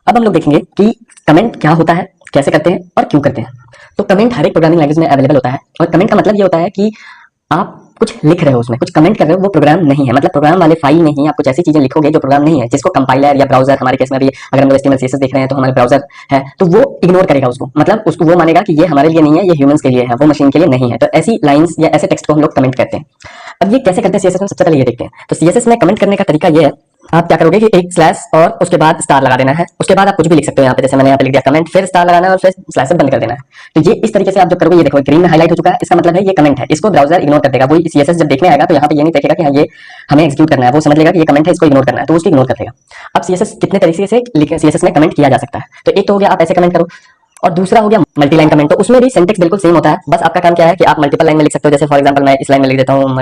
अब हम लोग देखेंगे कि कमेंट क्या होता है, कैसे करते हैं और क्यों करते हैं। तो कमेंट हर एक प्रोग्रामिंग लैंग्वेज में अवेलेबल होता है और कमेंट का मतलब ये होता है कि आप कुछ लिख रहे हो, उसमें कुछ कमेंट कर रहे हो, वो प्रोग्राम नहीं है, मतलब प्रोग्राम वाले फाइल में ही आप कुछ ऐसी चीजें लिखोगे जो प्रोग्राम नहीं है, जिसको कंपाइलर या ब्राउजर, हमारे केस में भी अगर हम लोग HTML CSS देख रहे हैं तो हमारे ब्राउजर है तो वो इग्नोर करेगा उसको, मतलब उसको वो मानेगा कि ये हमारे लिए नहीं है, ये ह्यूमंस के लिए है, वो मशीन के लिए नहीं है। तो ऐसी लाइंस या ऐसे टेक्स्ट को हम लोग कमेंट करते हैं। अब ये कैसे करते हैं CSS में, सबसे पहले ये देखते हैं। तो CSS में कमेंट करने का तरीका ये है, आप क्या करोगे कि एक स्लैश और उसके बाद स्टार लगा देना है, उसके बाद आप कुछ भी लिख सकते हो यहाँ पे, जैसे मैंने यहाँ पे लिख दिया कमेंट, फिर स्टार लगाना है और फिर स्लैश से बंद कर देना है। तो ये इस तरीके से आप जब करोगे, ये देखो ग्रीन में हाईलाइट हो चुका है, इसका मतलब है ये कमेंट है, इसको ब्राउजर इग्नोर कर देगा। वही CSS जब देखने आएगा तो यहाँ पे ये नहीं देखेगा कि हाँ ये हमें एक्सिक्यूट करना है, वो समझ लेगा कि ये कमेंट है, इसको इग्नोर करना है, तो उसको इग्नोर कर देगा। अब CSS कितने तरीके से CSS में कमेंट किया जा सकता है, तो एक तो हो गया आप ऐसे कमेंट करो, और दूसरा हो गया मल्टी लाइन कमेंट। तो उसमें भी सिंटेक्स बिल्कुल सेम होता है, बस आपका काम क्या है कि आप मल्टीपल लाइन में लिख सकते हो। जैसे फॉर एग्जांपल मैं इस लाइन में लिख देता हूँ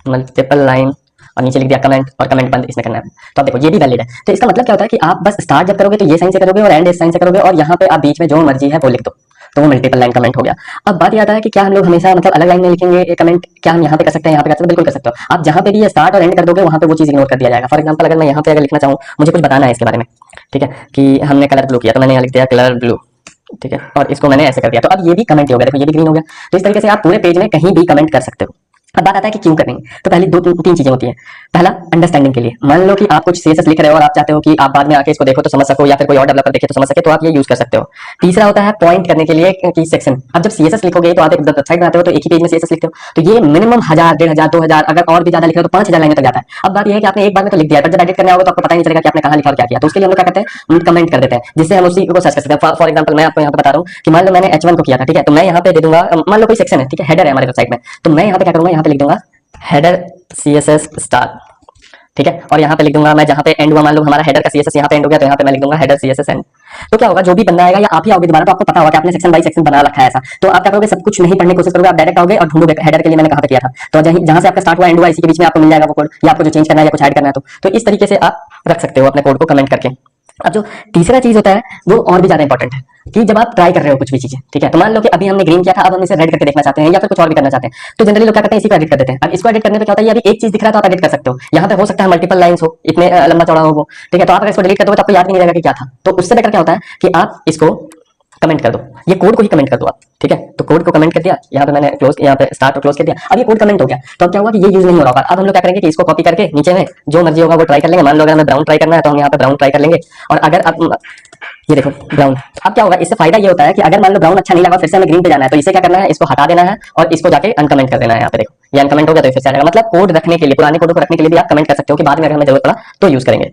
मल्टीपल लाइन और नीचे लिख दिया कमेंट और कमेंट बंद इसमें करना है। तो आप देखो ये भी वैलिड है। तो इसका मतलब क्या होता है कि आप बस स्टार्ट जब करोगे तो ये साइन से करोगे और एंड इस साइन से करोगे और यहाँ पे आप बीच में जो मर्जी है वो लिख दो, तो वो मल्टीपल लाइन कमेंट हो गया। अब बात ये आता है कि क्या हम लोग हमेशा मतलब अलग लाइन में लिखेंगे ये कमेंट, क्या हम यहाँ पे कर सकते हैं, यहाँ पे कर सकते हैं? बिल्कुल कर सकते हो आप। जहाँ पे भी ये स्टार्ट और एंड कर दोगे वहाँ पे वो चीज इग्नोर कर दिया जाएगा। फॉर एग्जाम्पल अगर मैं यहाँ पे अगर लिखना चाहूँ, मुझे कुछ बताना है इसके बारे में, ठीक है, कि हमने कलर ब्लू किया, तो मैंने यहाँ लिख दिया कलर ब्लू, ठीक है, और इसको मैंने ऐसे कर दिया, तो अब ये भी कमेंट हो गया, देखो ये भी ग्रीन हो गया। तो इस तरीके से आप पूरे पेज में कहीं भी कमेंट कर सकते हो। अब बात आता है कि क्यों करेंगे, तो पहले तीन चीजें होती है। पहला, अंडरस्टैंडिंग के लिए। मान लो कि आप कुछ CSS लिख रहे हो और आप चाहते हो कि आप बाद में आके इसको देखो तो समझ सको, या फिर कोई और डेवलपर देखे तो समझ सके, तो आप ये यूज कर सकते हो। तीसरा होता है पॉइंट करने के लिए कि सेक्शन। अब जब CSS लिखोगे तो आप एक वेबसाइट बनाते हो तो एक ही पेज में CSS लिखते हो, तो ये मिनिमम 1000, 1500, 2000, अगर और भी ज्यादा लिख रहे हो तो 5000 लाइनों तक जाता है। अब बात यह है कि आपने एक बार में तो लिख दिया, पर जब एडिट करने आओगे तो आपको पता नहीं चलेगा कि आपने कहाँ लिखा और क्या किया। तो उसके लिए हम लोग क्या करते हैं, कमेंट कर देते हैं, जिससे हम उसी को सर्च कर सकते हैं। फॉर एग्जाम्पल मैं आपको यहाँ पे बता रहा हूँ कि मान लो मैंने H1 को किया था, ठीक है, तो मैं यहाँ पे दे दूंगा, मान लो कोई सेक्शन है, ठीक है, हेडर है हमारे वेबसाइट में, तो मैं यहाँ पे क्या करूंगा, यहाँ पे लिख दूंगा हेडर CSS स्टार, ठीक है, और यहाँ पे लिख दूंगा मैं जहाँ पे एंड हुआ, मान लो हमारा हेडर का CSS यहाँ पे एंड हो गया, तो यहाँ पे मैं लिख दूंगा हेडर CSS एंड। तो क्या होगा, जो भी बंदा आएगा या आप ही आओगे दोबारा तो आपको पता होगा कि आपने सेक्शन बाय सेक्शन बना रखा है ऐसा, तो आप क्या करोगे, सब कुछ नहीं पढ़ने की कोशिश करोगे, आप डायरेक्ट आओगे और ढूंढोगे हेडर के लिए मैंने कहाँ पे किया था, तो जहाँ से आपका स्टार्ट हुआ एंड हुआ इसी के बीच में आपको मिल जाएगा वो कोड, या आपको जो चेंज करना है या कुछ ऐड करना है तो इस तरीके से आप रख सकते हो अपने कोड को कमेंट करके। अब जो तीसरा चीज होता है वो और भी ज्यादा इंपॉर्टेंट है, कि जब आप ट्राई कर रहे हो कुछ भी चीजें, ठीक है, तो मान लो कि अभी हमने ग्रीन किया था, अब हम इसे रेड करके देखना चाहते हैं या फिर कुछ और भी करना चाहते हैं, तो जनरली लोग क्या करते हैं, इसी को एडिट कर देते हैं। अब इसको एडिट करने पे क्या होता है, अभी एक चीज दिख रहा है तो आप एडिट कर सकते हो, यहाँ पे हो सकता है मल्टीपल लाइंस हो, इतने लंबा चौड़ा हो वो, ठीक है, तो आप अगर इसको डिलीट कर दो तो आपको याद भी नहीं रहेगा कि क्या था। तो उससे बेटर क्या होता है कि आप इसको कमेंट कर दो, ये कोड को ही कमेंट कर दो आप, ठीक है, तो कोड को कमेंट कर दिया, यहाँ पे मैंने क्लोज, यहाँ पे स्टार्ट और क्लोज कर दिया, अब ये कोड कमेंट हो गया। तो अब क्या हुआ कि ये यूज नहीं हो रहा होगा। अब हम लोग क्या करेंगे कि इसको कॉपी करके नीचे में जो मर्जी होगा वो ट्राई कर लेंगे। मान लो अगर हमें ब्राउन ट्राई करना है तो हम यहाँ पे ब्राउन ट्राई कर लेंगे, और अगर अब ये देखो ब्राउन, अब क्या होगा, इससे फायदा ये होता है कि अगर मान लो ब्राउन अच्छा नहीं लगा फिर से हमें ग्रीन पे जाना है, तो इसे क्या करना है, इसको हटा देना है और इसको जाके अनकमेंट कर देना है। यहाँ पे देखो ये अनकमेंट हो गया तो फिर से आएगा। मतलब कोड रखने के लिए, पुराने कोड को रखने के लिए भी आप कमेंट कर सकते हो कि बाद में अगर हमें जरूरत पड़ा तो यूज करेंगे।